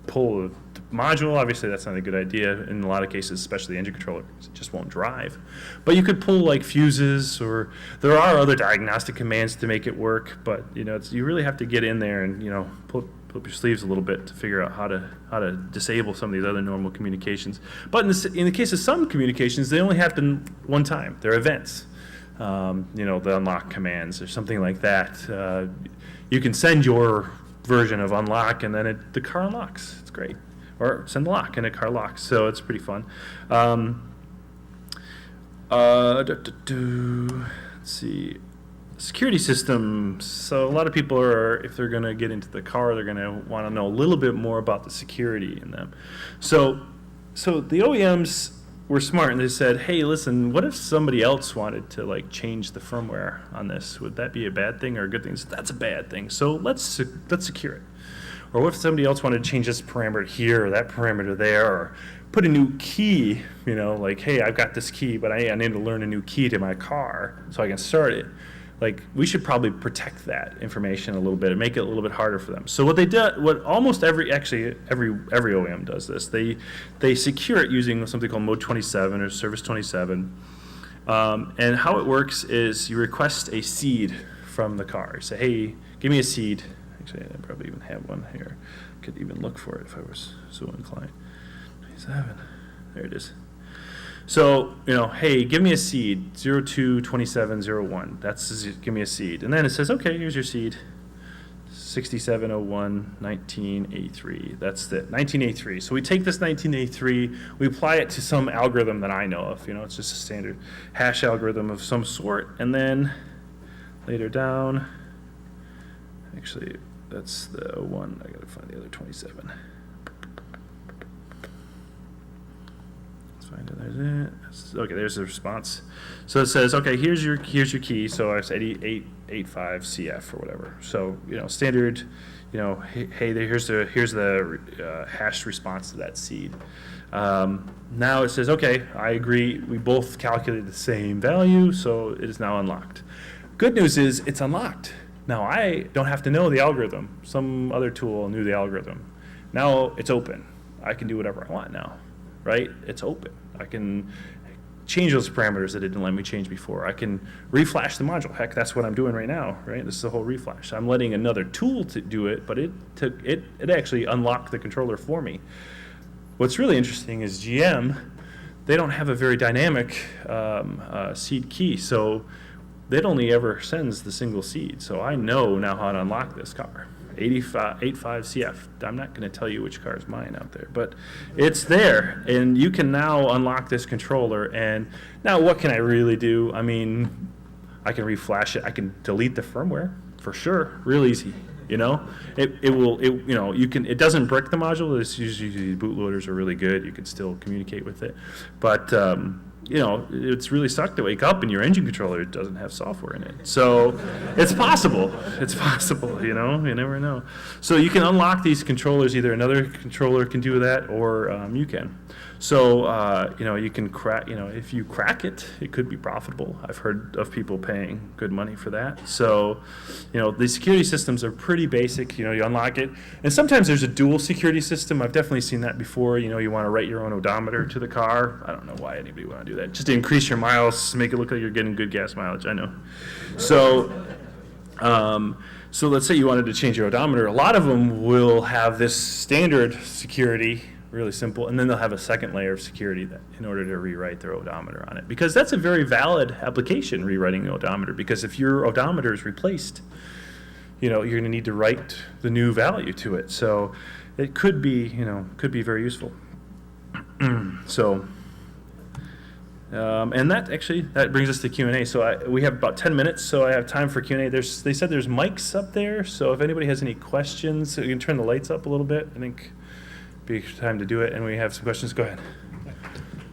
pull a module. Obviously, that's not a good idea in a lot of cases, especially the engine controller, because it just won't drive. But you could pull like fuses, or there are other diagnostic commands to make it work, but you really have to get in there and pull up your sleeves a little bit to figure out how to disable some of these other normal communications. But in the case of some communications, they only happen one time. They're events, the unlock commands or something like that. You can send your version of unlock, and then the car unlocks. It's great. Or send the lock, and the car locks. So it's pretty fun. Let's see. Security systems. So a lot of people if they're going to get into the car, they're going to want to know a little bit more about the security in them. So the OEMs were smart, and they said, hey, listen, what if somebody else wanted to change the firmware on this? Would that be a bad thing or a good thing? So that's a bad thing. So let's secure it. Or what if somebody else wanted to change this parameter here or that parameter there, or put a new key, like, hey, I've got this key, but I need to learn a new key to my car so I can start it. We should probably protect that information a little bit and make it a little bit harder for them. So what they did, what almost every OEM does this, they secure it using something called Mode 27 or Service 27. And how it works is you request a seed from the car. You say, hey, give me a seed. Actually, I probably even have one here. Could even look for it if I was so inclined. 27. There it is. So, hey, give me a seed, 022701. Give me a seed. And then it says, okay, here's your seed, 6701 1983. That's it, 1983. So we take this 1983, we apply it to some algorithm that I know of. It's just a standard hash algorithm of some sort. And then later down, actually, that's the 01. I got to find the other 27. Find it. There's it. Okay, there's the response. So it says, okay, here's your key. So it's 8885 CF or whatever. So standard. Hey, here's the hashed response to that seed. Now it says, okay, I agree. We both calculated the same value, so it is now unlocked. Good news is it's unlocked. Now I don't have to know the algorithm. Some other tool knew the algorithm. Now it's open. I can do whatever I want now. Right? It's open. I can change those parameters that it didn't let me change before. I can reflash the module. Heck, that's what I'm doing right now, right? This is the whole reflash. I'm letting another tool to do it, but it actually unlocked the controller for me. What's really interesting is GM, they don't have a very dynamic seed key, so it only ever sends the single seed. So I know now how to unlock this car. 85 CF. I'm not going to tell you which car is mine out there, but it's there, and you can now unlock this controller. And now, what can I really do? I mean, I can reflash it. I can delete the firmware for sure. Real easy. It doesn't brick the module. It's usually bootloaders are really good. You can still communicate with it, but it's really sucked to wake up and your engine controller doesn't have software in it. So it's possible. It's possible, you never know. So you can unlock these controllers. Either another controller can do that or you can. So, you can crack, if you crack it, it could be profitable. I've heard of people paying good money for that. So, the security systems are pretty basic. You unlock it. And sometimes there's a dual security system. I've definitely seen that before. You want to write your own odometer to the car. I don't know why anybody would want to do that. Just to increase your miles, make it look like you're getting good gas mileage. I know. So let's say you wanted to change your odometer. A lot of them will have this standard security, really simple, and then they'll have a second layer of security in order to rewrite their odometer on it. Because that's a very valid application, rewriting the odometer, because if your odometer is replaced, you're going to need to write the new value to it. So it could be very useful. So, and that brings us to Q&A. So we have about 10 minutes, so I have time for Q&A. They said there's mics up there, so if anybody has any questions, you can turn the lights up a little bit. I think be time to do it, and we have some questions. Go ahead.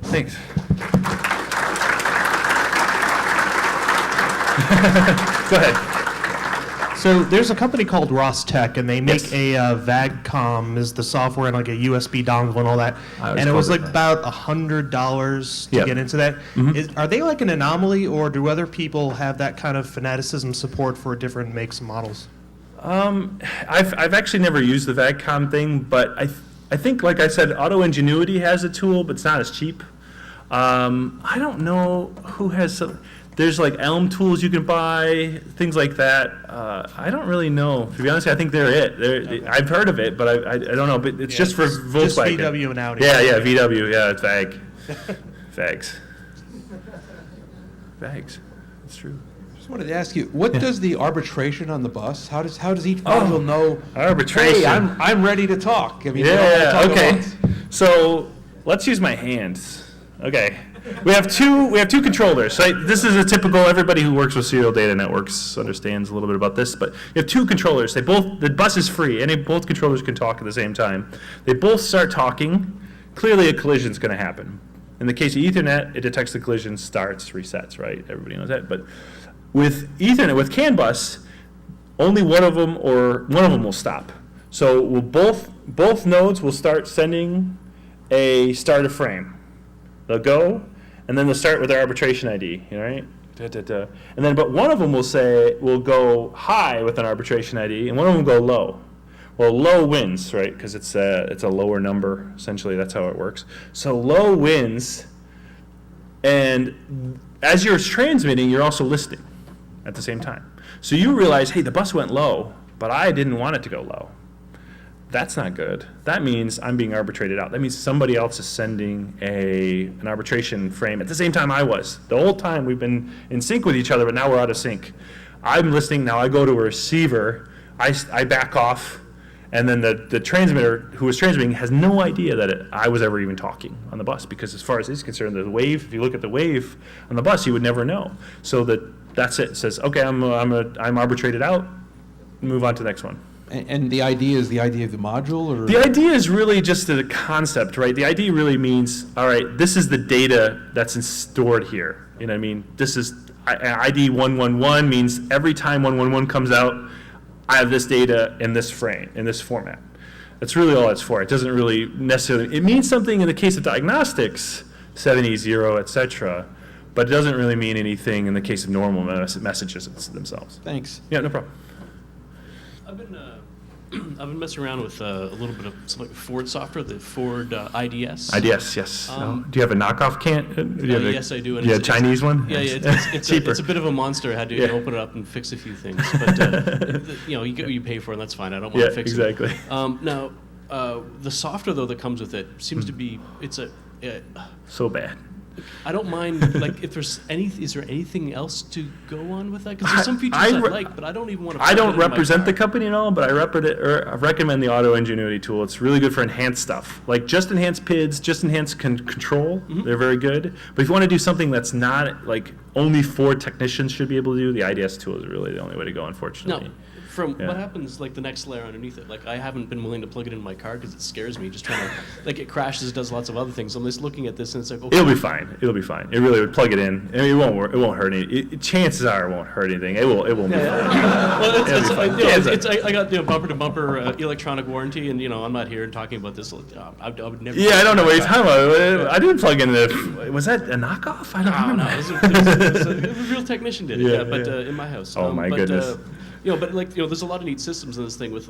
Thanks. Go ahead. So there's a company called Ross Tech, and they make a VAGCOM is the software and like a USB dongle and all that. And it was like about $100 to get into that. Mm-hmm. Are they like an anomaly, or do other people have that kind of fanaticism support for different makes and models? I've actually never used the VAGCOM thing, but I think, like I said, Auto Ingenuity has a tool, but it's not as cheap. I don't know who has some. There's like Elm tools you can buy, things like that. I don't really know. To be honest, I think they're it. I've heard of it, but I don't know. But it's just for Volkswagen. Just VW and Audi. Yeah, VW. Yeah, it's VAG. VAGs. VAGs. That's true. Just wanted to ask you, what does the arbitration on the bus? How does each module know? Arbitration. Hey, I'm ready to talk. I mean, okay. So let's use my hands. Okay. We have two controllers. So this is a typical, everybody who works with serial data networks understands a little bit about this, but you have two controllers. The bus is free. Both controllers can talk at the same time. They both start talking. Clearly a collision is going to happen. In the case of Ethernet, it detects the collision, starts, resets, right? Everybody knows that. But with Ethernet, with CanBus, only one of them will stop. So both nodes will start sending a start of frame. They'll go, and then they'll start with their arbitration ID, right? And then, but one of them will go high with an arbitration ID, and one of them will go low. Well, low wins, right? Because it's a lower number. Essentially, that's how it works. So low wins, and as you're transmitting, you're also listening at the same time. So you realize, hey, the bus went low, but I didn't want it to go low. that's not good. That means I'm being arbitrated out. That means somebody else is sending an arbitration frame at the same time I was. The whole time we've been in sync with each other, but now we're out of sync. I'm listening, now I go to a receiver, I back off, and then the transmitter who was transmitting has no idea that I was ever even talking on the bus, because as far as he's concerned, the wave, if you look at the wave on the bus, you would never know. So that's it. It says, okay, I'm arbitrated out, move on to the next one. And the idea is the idea of the module, or? The idea is really just the concept, right? The idea really means, all right, this is the data that's stored here. You know what I mean? This is ID 111 means every time 111 comes out, I have this data in this frame, in this format. That's really all it's for. It doesn't really necessarily, it means something in the case of diagnostics, 70, 0, et cetera, but it doesn't really mean anything in the case of normal messages themselves. Thanks. Yeah, no problem. I've been messing around with a little bit of some like Ford software, the Ford IDS. IDS, yes. Do you have a knockoff can? Yes, I do. And a Chinese one? Yeah, it's a bit of a monster. I had to open it up and fix a few things, but you get what you pay for, and that's fine. I don't want to fix exactly. it. Now, the software though that comes with it seems to be so bad. I don't mind, like, if there's is there anything else to go on with that? Because there's some features I like, but I don't even want to. I don't represent the company at all, but I recommend the Auto Ingenuity tool. It's really good for enhanced stuff, like just enhanced PIDs, just enhanced control. Mm-hmm. They're very good. But if you want to do something that's not like only Ford technicians should be able to do, the IDS tool is really the only way to go, unfortunately. No. What happens, like, the next layer underneath it? Like, I haven't been willing to plug it in my car because it scares me, just trying to, like, it crashes, does lots of other things. I'm just looking at this and it's like, okay. It'll be fine. It'll be fine. It really would plug it in. I mean, it won't work. It won't hurt any. Chances are it won't hurt anything. It won't be fine. Well, I got bumper to bumper electronic warranty, and I'm not here talking about this. I would never. Yeah, I don't know what you're talking about. I didn't plug in was that a knockoff? I don't remember. No, it was a real technician did it. But in my house. Oh my goodness. But there's a lot of neat systems in this thing with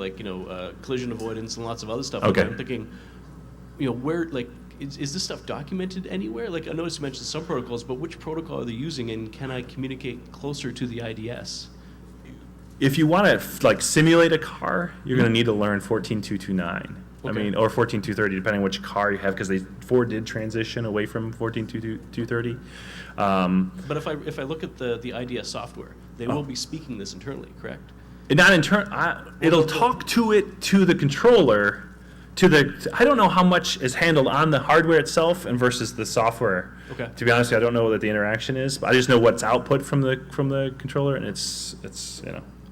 collision avoidance and lots of other stuff. Okay. I'm thinking, where is this stuff documented anywhere? Like, I noticed you mentioned some protocols, but which protocol are they using, and can I communicate closer to the IDS? If you want to simulate a car, you're going to need to learn 14229. Okay. I mean, or 14230, depending on which car you have, because Ford did transition away from 14230. But if I look at the IDS software, they will be speaking this internally, correct? Not internal. It'll talk to the controller. I don't know how much is handled on the hardware itself and versus the software. Okay. To be honest, I don't know what the interaction is. But I just know what's output from the controller, and it's.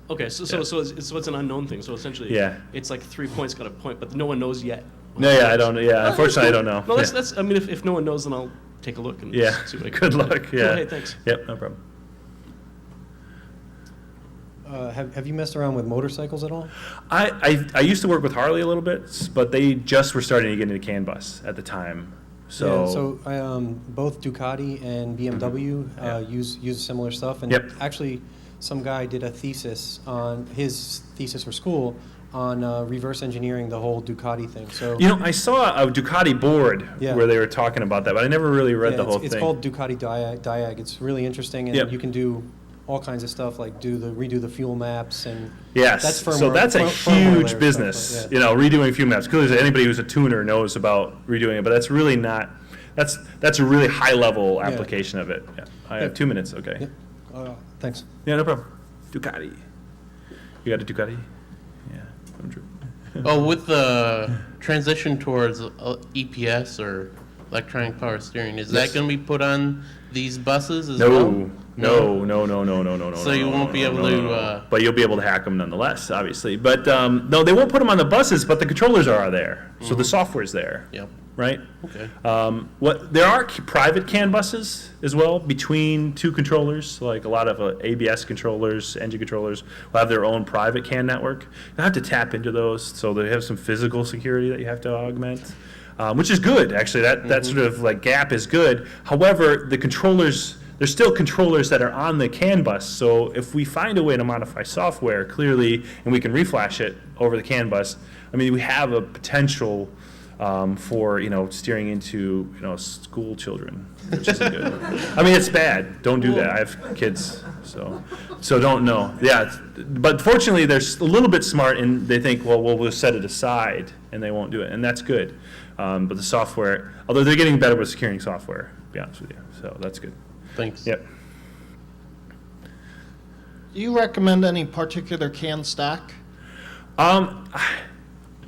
Okay, so it's an unknown thing. So essentially, it's like 3 points got a point, but no one knows yet. I don't. Yeah, unfortunately, I don't know. No, that's. I mean, if no one knows, then I'll take a look and see what I can Good do. luck. Yeah. Cool, hey, thanks. Yep, no problem. Have you messed around with motorcycles at all? I used to work with Harley a little bit, but they just were starting to get into CanBus at the time. So both Ducati and BMW use similar stuff, and actually, some guy did a thesis on his thesis for school on reverse engineering the whole Ducati thing. So I saw a Ducati board where they were talking about that, but I never really read the whole thing. It's called Ducati Diag. It's really interesting, and you can do all kinds of stuff like redo the fuel maps and that's a huge business. Stuff, redoing fuel maps. Clearly, anybody who's a tuner knows about redoing it, but that's really not. That's a really high level application of it. Yeah. I have 2 minutes. Okay. Yeah. Thanks. Yeah, no problem. Ducati. You got a Ducati? Yeah. With the transition towards EPS or electronic power steering, is that going to be put on these buses as well? No. So you won't be able to. But you'll be able to hack them nonetheless, obviously. But no, they won't put them on the buses. But the controllers are there, so the software's there. Yep. Right. Okay. There are private CAN buses as well between two controllers. Like a lot of ABS controllers, engine controllers will have their own private CAN network. You have to tap into those, so they have some physical security that you have to augment. Which is good, actually. That sort of gap is good. However, the controllers, there's still controllers that are on the CAN-bus. So if we find a way to modify software clearly, and we can reflash it over the CAN-bus, I mean, we have a potential for, steering into, school children, which isn't good. I mean, it's bad. Don't do that. I have kids, so don't know. Yeah, but fortunately, they're a little bit smart, and they think, well, we'll set it aside, and they won't do it, and that's good. But the software, although they're getting better with securing software, to be honest with you, so that's good. Thanks. Yep. Do you recommend any particular can stack?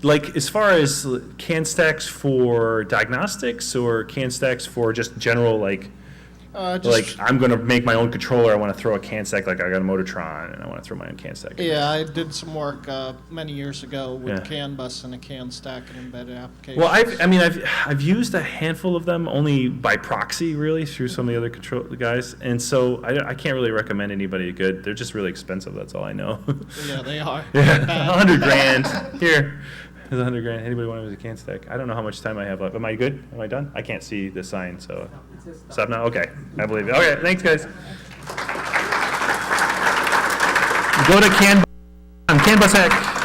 Like as far as can stacks for diagnostics or can stacks for just general like I'm going to make my own controller. I want to throw a can stack like I got a Motortron and I want to throw my own can stack. Yeah, I did some work many years ago with Yeah. CanBus and a can stack and embedded applications. Well, I've used a handful of them only by proxy really through some of the other control guys, and so I can't really recommend anybody good. They're just really expensive. That's all I know. Yeah, they are. Yeah, Bad. $100,000 here. There's $100,000. Anybody want to use a can stack? I don't know how much time I have left. Am I good? Am I done? I can't see the sign, so. Stop now? Okay, I believe it. Okay, thanks, guys. Go to CanBus. CanBus Hack.